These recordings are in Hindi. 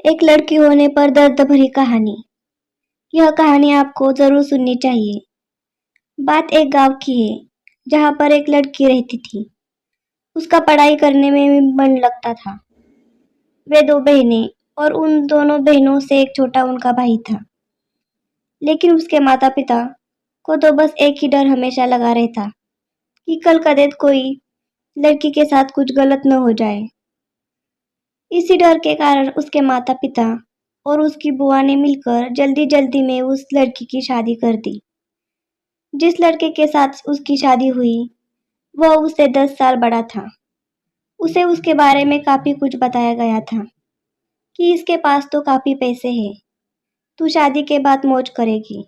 एक लड़की होने पर दर्द भरी कहानी। यह कहानी आपको जरूर सुननी चाहिए। बात एक गांव की है जहां पर एक लड़की रहती थी। उसका पढ़ाई करने में भी मन लगता था। वे दो बहनें और उन दोनों बहनों से एक छोटा उनका भाई था। लेकिन उसके माता पिता को तो बस एक ही डर हमेशा लगा रहता कि कल कदेत कोई लड़की के साथ कुछ गलत न हो जाए। इसी डर के कारण उसके माता पिता और उसकी बुआ ने मिलकर जल्दी जल्दी में उस लड़की की शादी कर दी। जिस लड़के के साथ उसकी शादी हुई वह उससे 10 साल बड़ा था। उसे उसके बारे में काफी कुछ बताया गया था कि इसके पास तो काफी पैसे हैं, तू शादी के बाद मौज करेगी।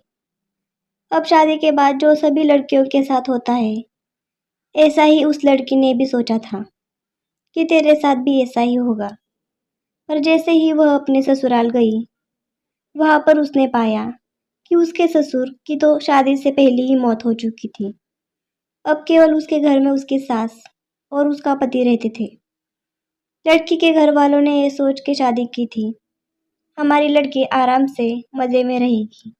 अब शादी के बाद जो सभी लड़कियों के साथ होता है, ऐसा ही उस लड़की ने भी सोचा था कि तेरे साथ भी ऐसा ही होगा। पर जैसे ही वह अपने ससुराल गई, वहां पर उसने पाया कि उसके ससुर की तो शादी से पहले ही मौत हो चुकी थी। अब केवल उसके घर में उसकी सास और उसका पति रहते थे। लड़की के घर वालों ने ये सोच के शादी की थी, हमारी लड़की आराम से मजे में रहेगी।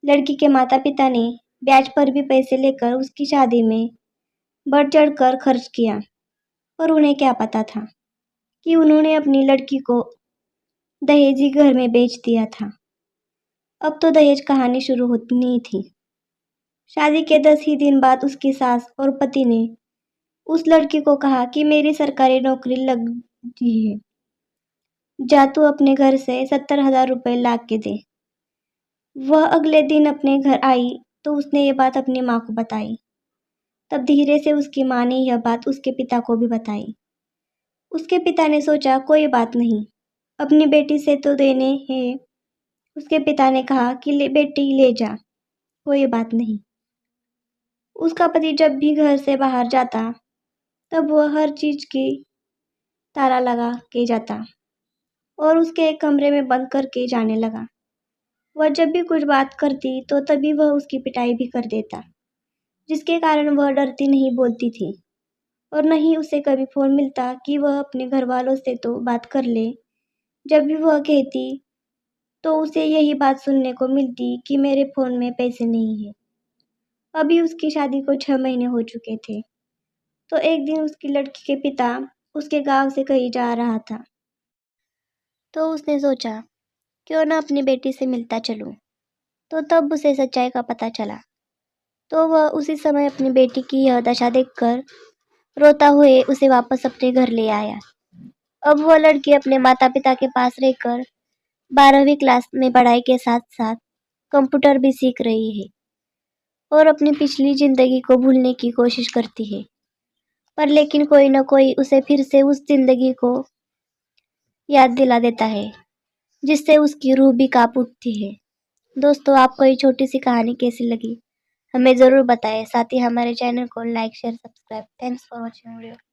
लड़की के माता पिता ने ब्याज पर भी पैसे लेकर उसकी शादी में बढ़ चढ़ कर खर्च किया। पर उन्हें क्या पता था कि उन्होंने अपनी लड़की को दहेजी घर में बेच दिया था। अब तो दहेज कहानी शुरू होनी थी। शादी के 10 ही दिन बाद उसकी सास और पति ने उस लड़की को कहा कि मेरी सरकारी नौकरी लग गई है, जा तू अपने घर से 70,000 रुपए ला के दे। वह अगले दिन अपने घर आई तो उसने ये बात अपनी माँ को बताई। तब धीरे से उसकी माँ ने यह बात उसके पिता को भी बताई। उसके पिता ने सोचा कोई बात नहीं, अपनी बेटी से तो देने हैं। उसके पिता ने कहा कि ले बेटी ले जा, कोई बात नहीं। उसका पति जब भी घर से बाहर जाता तब वह हर चीज की ताला लगा के जाता और उसके एक कमरे में बंद करके जाने लगा। वह जब भी कुछ बात करती तो तभी वह उसकी पिटाई भी कर देता, जिसके कारण वह डरती नहीं बोलती थी। और न ही उसे कभी फोन मिलता कि वह अपने घर वालों से तो बात कर ले। जब भी वह कहती तो उसे यही बात सुनने को मिलती कि मेरे फोन में पैसे नहीं है। अभी उसकी शादी को 6 महीने हो चुके थे। तो एक दिन उसकी लड़की के पिता उसके गांव से कहीं जा रहा था, तो उसने सोचा क्यों ना अपनी बेटी से मिलता चलूं। तो तब उसे सच्चाई का पता चला। तो वह उसी समय अपनी बेटी की यह दशा देखकर रोता हुए उसे वापस अपने घर ले आया। अब वह लड़की अपने माता पिता के पास रहकर 12वीं क्लास में पढ़ाई के साथ साथ कंप्यूटर भी सीख रही है और अपनी पिछली जिंदगी को भूलने की कोशिश करती है। पर लेकिन कोई न कोई उसे फिर से उस जिंदगी को याद दिला देता है, जिससे उसकी रूह भी कांप उठती है। दोस्तों, आपको ये छोटी सी कहानी कैसी लगी हमें ज़रूर बताएं। साथ ही हमारे चैनल को like share subscribe. Thanks for watching video.